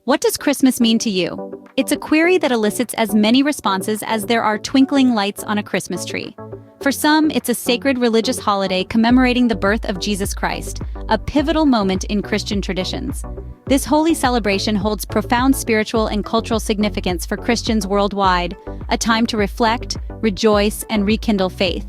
What does Christmas mean to you? It's a query that elicits as many responses as there are twinkling lights on a Christmas tree. For some, it's a sacred religious holiday commemorating the birth of Jesus Christ, a pivotal moment in Christian traditions. This holy celebration holds profound spiritual and cultural significance for Christians worldwide, a time to reflect, rejoice, and rekindle faith.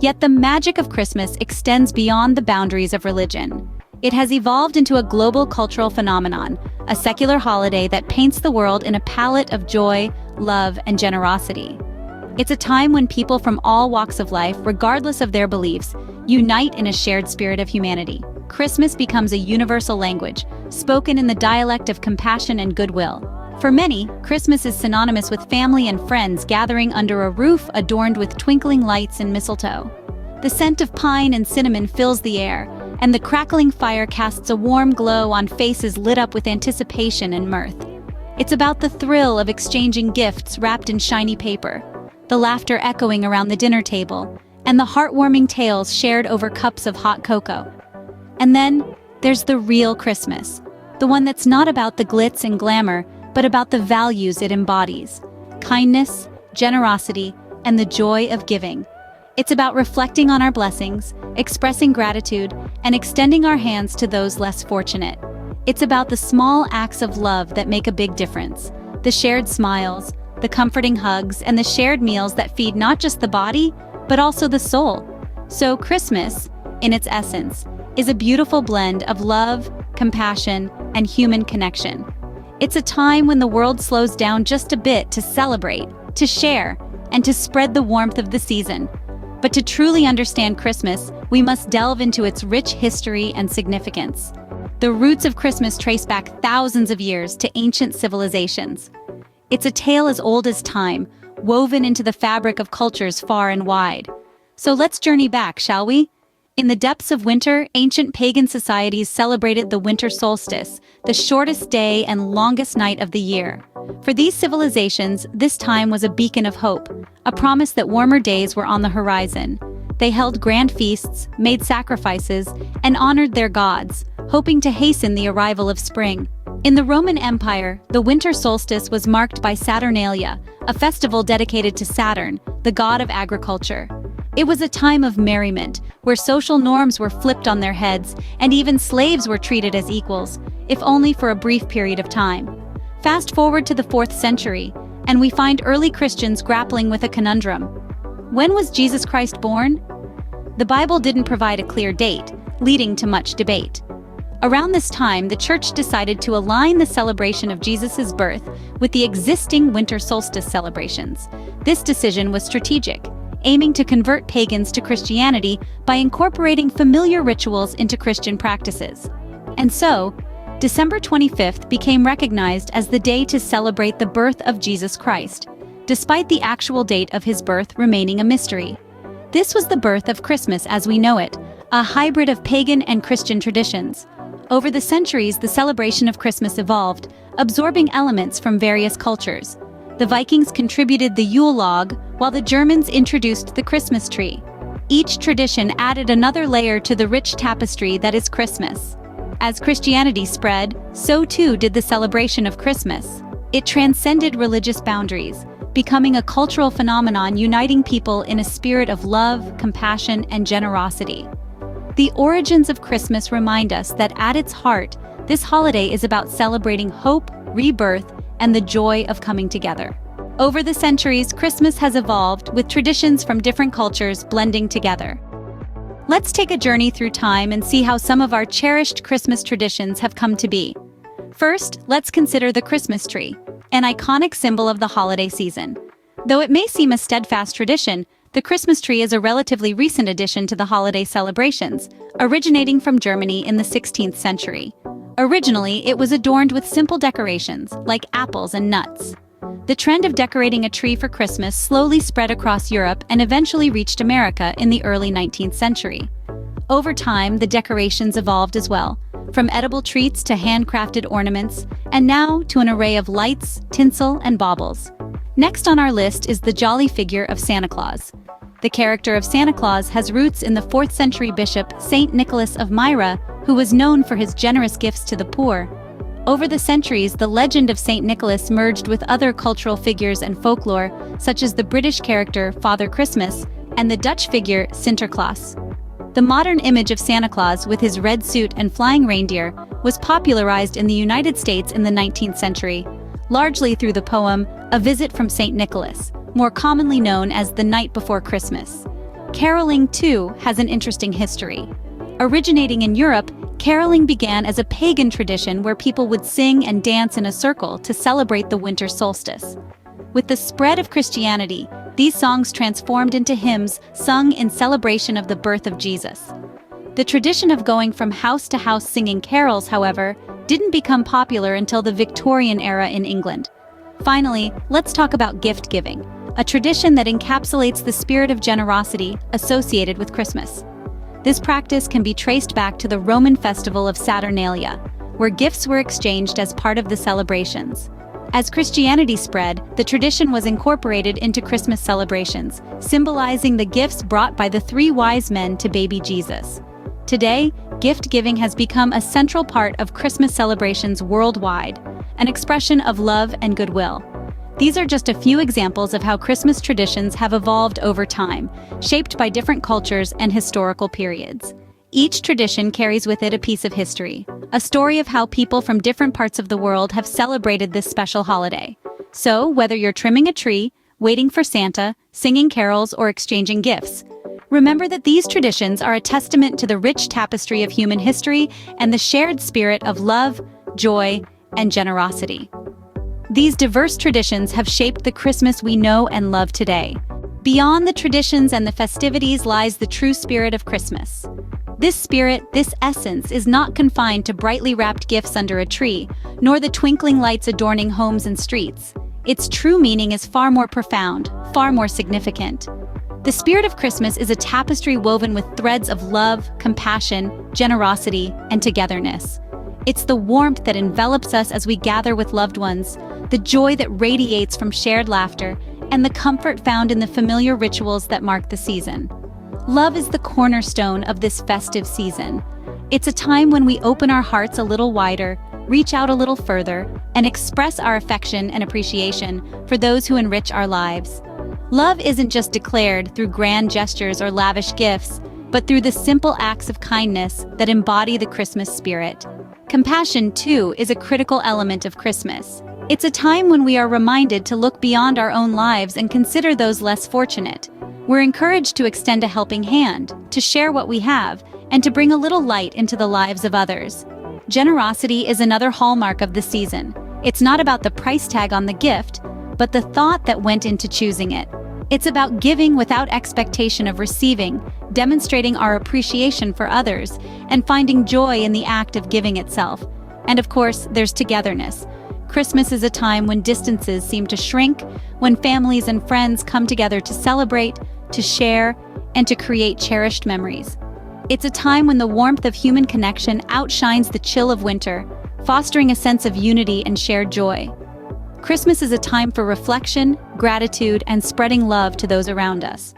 Yet the magic of Christmas extends beyond the boundaries of religion. It has evolved into a global cultural phenomenon, a secular holiday that paints the world in a palette of joy, love, and generosity. It's a time when people from all walks of life, regardless of their beliefs, unite in a shared spirit of humanity. Christmas becomes a universal language, spoken in the dialect of compassion and goodwill. For many, Christmas is synonymous with family and friends gathering under a roof adorned with twinkling lights and mistletoe. The scent of pine and cinnamon fills the air, and the crackling fire casts a warm glow on faces lit up with anticipation and mirth. It's about the thrill of exchanging gifts wrapped in shiny paper, the laughter echoing around the dinner table, and the heartwarming tales shared over cups of hot cocoa. And then, there's the real Christmas, the one that's not about the glitz and glamour, but about the values it embodies: kindness, generosity, and the joy of giving. It's about reflecting on our blessings, expressing gratitude, and extending our hands to those less fortunate. It's about the small acts of love that make a big difference: the shared smiles, the comforting hugs, and the shared meals that feed not just the body, but also the soul. So Christmas, in its essence, is a beautiful blend of love, compassion, and human connection. It's a time when the world slows down just a bit to celebrate, to share, and to spread the warmth of the season. But to truly understand Christmas, we must delve into its rich history and significance. The roots of Christmas trace back thousands of years to ancient civilizations. It's a tale as old as time, woven into the fabric of cultures far and wide. So let's journey back, shall we? In the depths of winter, ancient pagan societies celebrated the winter solstice, the shortest day and longest night of the year. For these civilizations, this time was a beacon of hope, a promise that warmer days were on the horizon. They held grand feasts, made sacrifices, and honored their gods, hoping to hasten the arrival of spring. In the Roman Empire, the winter solstice was marked by Saturnalia, a festival dedicated to Saturn, the god of agriculture. It was a time of merriment, where social norms were flipped on their heads, and even slaves were treated as equals, if only for a brief period of time. Fast forward to the 4th century, and we find early Christians grappling with a conundrum. When was Jesus Christ born? The Bible didn't provide a clear date, leading to much debate. Around this time, the Church decided to align the celebration of Jesus' birth with the existing winter solstice celebrations. This decision was strategic, aiming to convert pagans to Christianity by incorporating familiar rituals into Christian practices. And so, December 25th became recognized as the day to celebrate the birth of Jesus Christ, despite the actual date of his birth remaining a mystery. This was the birth of Christmas as we know it, a hybrid of pagan and Christian traditions. Over the centuries, the celebration of Christmas evolved, absorbing elements from various cultures. The Vikings contributed the Yule log, while the Germans introduced the Christmas tree. Each tradition added another layer to the rich tapestry that is Christmas. As Christianity spread, so too did the celebration of Christmas. It transcended religious boundaries, becoming a cultural phenomenon uniting people in a spirit of love, compassion, and generosity. The origins of Christmas remind us that at its heart, this holiday is about celebrating hope, rebirth, and the joy of coming together. Over the centuries, Christmas has evolved, with traditions from different cultures blending together. Let's take a journey through time and see how some of our cherished Christmas traditions have come to be. First, let's consider the Christmas tree, an iconic symbol of the holiday season. Though it may seem a steadfast tradition, the Christmas tree is a relatively recent addition to the holiday celebrations, originating from Germany in the 16th century. Originally, it was adorned with simple decorations, like apples and nuts. The trend of decorating a tree for Christmas slowly spread across Europe and eventually reached America in the early 19th century. Over time, the decorations evolved as well, from edible treats to handcrafted ornaments, and now to an array of lights, tinsel, and baubles. Next on our list is the jolly figure of Santa Claus. The character of Santa Claus has roots in the 4th century bishop Saint Nicholas of Myra, who was known for his generous gifts to the poor. Over the centuries, the legend of Saint Nicholas merged with other cultural figures and folklore, such as the British character Father Christmas and the Dutch figure Sinterklaas. The modern image of Santa Claus with his red suit and flying reindeer was popularized in the United States in the 19th century, largely through the poem A Visit from Saint Nicholas, more commonly known as The Night Before Christmas. Caroling, too, has an interesting history. Originating in Europe, caroling began as a pagan tradition where people would sing and dance in a circle to celebrate the winter solstice. With the spread of Christianity, these songs transformed into hymns sung in celebration of the birth of Jesus. The tradition of going from house to house singing carols, however, didn't become popular until the Victorian era in England. Finally, let's talk about gift giving, a tradition that encapsulates the spirit of generosity associated with Christmas. This practice can be traced back to the Roman festival of Saturnalia, where gifts were exchanged as part of the celebrations. As Christianity spread, the tradition was incorporated into Christmas celebrations, symbolizing the gifts brought by the three wise men to baby Jesus. Today, gift giving has become a central part of Christmas celebrations worldwide, an expression of love and goodwill. These are just a few examples of how Christmas traditions have evolved over time, shaped by different cultures and historical periods. Each tradition carries with it a piece of history, a story of how people from different parts of the world have celebrated this special holiday. So, whether you're trimming a tree, waiting for Santa, singing carols, or exchanging gifts, remember that these traditions are a testament to the rich tapestry of human history and the shared spirit of love, joy, and generosity. These diverse traditions have shaped the Christmas we know and love today. Beyond the traditions and the festivities lies the true spirit of Christmas. This spirit, this essence, is not confined to brightly wrapped gifts under a tree, nor the twinkling lights adorning homes and streets. Its true meaning is far more profound, far more significant. The spirit of Christmas is a tapestry woven with threads of love, compassion, generosity, and togetherness. It's the warmth that envelops us as we gather with loved ones, the joy that radiates from shared laughter, and the comfort found in the familiar rituals that mark the season. Love is the cornerstone of this festive season. It's a time when we open our hearts a little wider, reach out a little further, and express our affection and appreciation for those who enrich our lives. Love isn't just declared through grand gestures or lavish gifts, but through the simple acts of kindness that embody the Christmas spirit. Compassion, too, is a critical element of Christmas. It's a time when we are reminded to look beyond our own lives and consider those less fortunate. We're encouraged to extend a helping hand, to share what we have, and to bring a little light into the lives of others. Generosity is another hallmark of the season. It's not about the price tag on the gift, but the thought that went into choosing it. It's about giving without expectation of receiving, demonstrating our appreciation for others, and finding joy in the act of giving itself. And of course, there's togetherness. Christmas is a time when distances seem to shrink, when families and friends come together to celebrate, to share, and to create cherished memories. It's a time when the warmth of human connection outshines the chill of winter, fostering a sense of unity and shared joy. Christmas is a time for reflection, gratitude, and spreading love to those around us.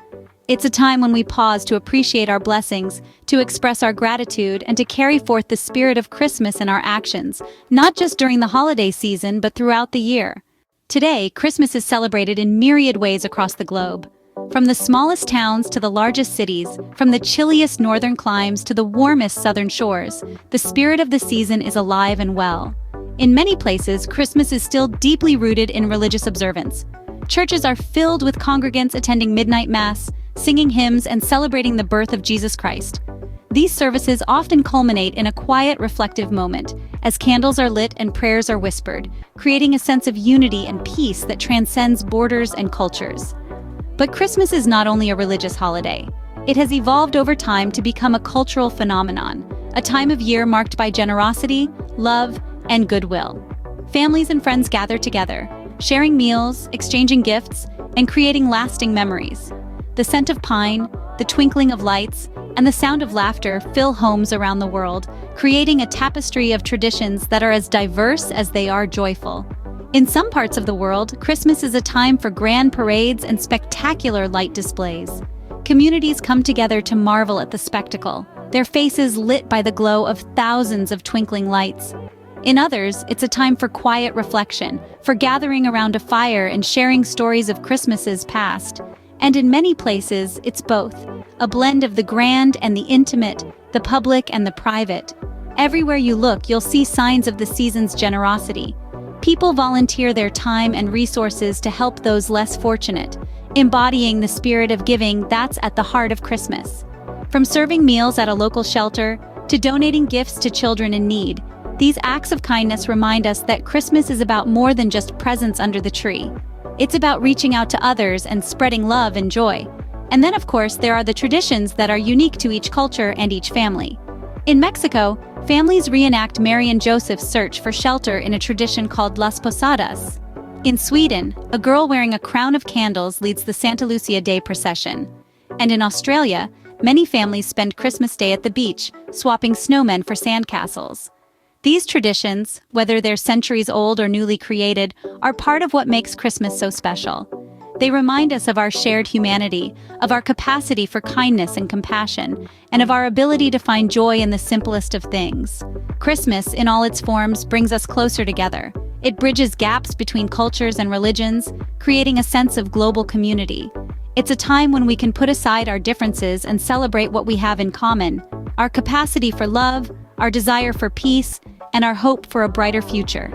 It's a time when we pause to appreciate our blessings, to express our gratitude, and to carry forth the spirit of Christmas in our actions, not just during the holiday season, but throughout the year. Today, Christmas is celebrated in myriad ways across the globe. From the smallest towns to the largest cities, from the chilliest northern climes to the warmest southern shores, the spirit of the season is alive and well. In many places, Christmas is still deeply rooted in religious observance. Churches are filled with congregants attending midnight mass, singing hymns, and celebrating the birth of Jesus Christ. These services often culminate in a quiet, reflective moment, as candles are lit and prayers are whispered, creating a sense of unity and peace that transcends borders and cultures. But Christmas is not only a religious holiday. It has evolved over time to become a cultural phenomenon, a time of year marked by generosity, love, and goodwill. Families and friends gather together, sharing meals, exchanging gifts, and creating lasting memories. The scent of pine, the twinkling of lights, and the sound of laughter fill homes around the world, creating a tapestry of traditions that are as diverse as they are joyful. In some parts of the world, Christmas is a time for grand parades and spectacular light displays. Communities come together to marvel at the spectacle, their faces lit by the glow of thousands of twinkling lights. In others, it's a time for quiet reflection, for gathering around a fire and sharing stories of Christmases past. And in many places, it's both, a blend of the grand and the intimate, the public and the private. Everywhere you look, you'll see signs of the season's generosity. People volunteer their time and resources to help those less fortunate, embodying the spirit of giving that's at the heart of Christmas. From serving meals at a local shelter to donating gifts to children in need, these acts of kindness remind us that Christmas is about more than just presents under the tree. It's about reaching out to others and spreading love and joy. And then, of course, there are the traditions that are unique to each culture and each family. In Mexico, families reenact Mary and Joseph's search for shelter in a tradition called Las Posadas. In Sweden, a girl wearing a crown of candles leads the Santa Lucia Day procession. And in Australia, many families spend Christmas Day at the beach, swapping snowmen for sandcastles. These traditions, whether they're centuries old or newly created, are part of what makes Christmas so special. They remind us of our shared humanity, of our capacity for kindness and compassion, and of our ability to find joy in the simplest of things. Christmas, in all its forms, brings us closer together. It bridges gaps between cultures and religions, creating a sense of global community. It's a time when we can put aside our differences and celebrate what we have in common: our capacity for love, our desire for peace, and our hope for a brighter future.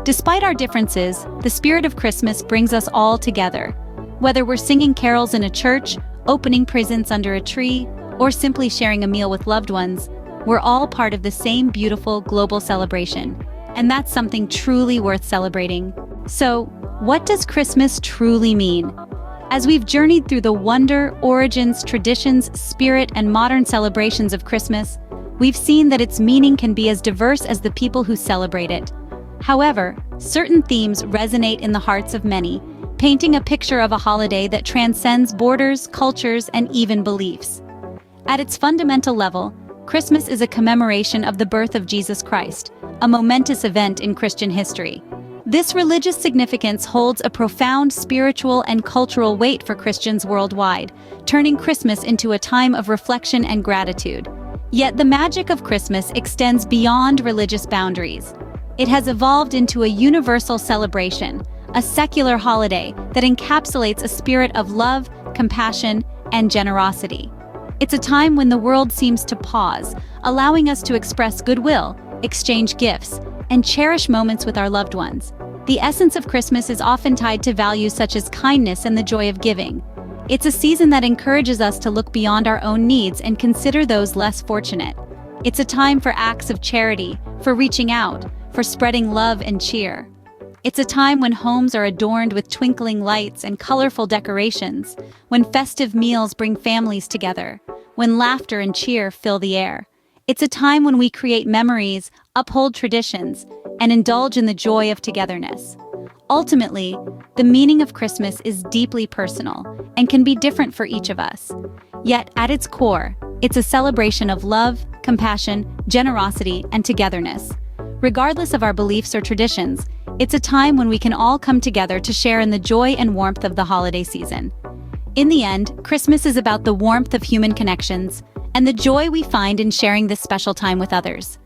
Despite our differences, the spirit of Christmas brings us all together. Whether we're singing carols in a church, opening presents under a tree, or simply sharing a meal with loved ones, we're all part of the same beautiful global celebration. And that's something truly worth celebrating. So, what does Christmas truly mean? As we've journeyed through the wonder, origins, traditions, spirit, and modern celebrations of Christmas, we've seen that its meaning can be as diverse as the people who celebrate it. However, certain themes resonate in the hearts of many, painting a picture of a holiday that transcends borders, cultures, and even beliefs. At its fundamental level, Christmas is a commemoration of the birth of Jesus Christ, a momentous event in Christian history. This religious significance holds a profound spiritual and cultural weight for Christians worldwide, turning Christmas into a time of reflection and gratitude. Yet the magic of Christmas extends beyond religious boundaries. It has evolved into a universal celebration, a secular holiday that encapsulates a spirit of love, compassion, and generosity. It's a time when the world seems to pause, allowing us to express goodwill, exchange gifts, and cherish moments with our loved ones. The essence of Christmas is often tied to values such as kindness and the joy of giving. It's a season that encourages us to look beyond our own needs and consider those less fortunate. It's a time for acts of charity, for reaching out, for spreading love and cheer. It's a time when homes are adorned with twinkling lights and colorful decorations, when festive meals bring families together, when laughter and cheer fill the air. It's a time when we create memories, uphold traditions, and indulge in the joy of togetherness. Ultimately, the meaning of Christmas is deeply personal and can be different for each of us. Yet, at its core, it's a celebration of love, compassion, generosity, and togetherness. Regardless of our beliefs or traditions, it's a time when we can all come together to share in the joy and warmth of the holiday season. In the end, Christmas is about the warmth of human connections and the joy we find in sharing this special time with others.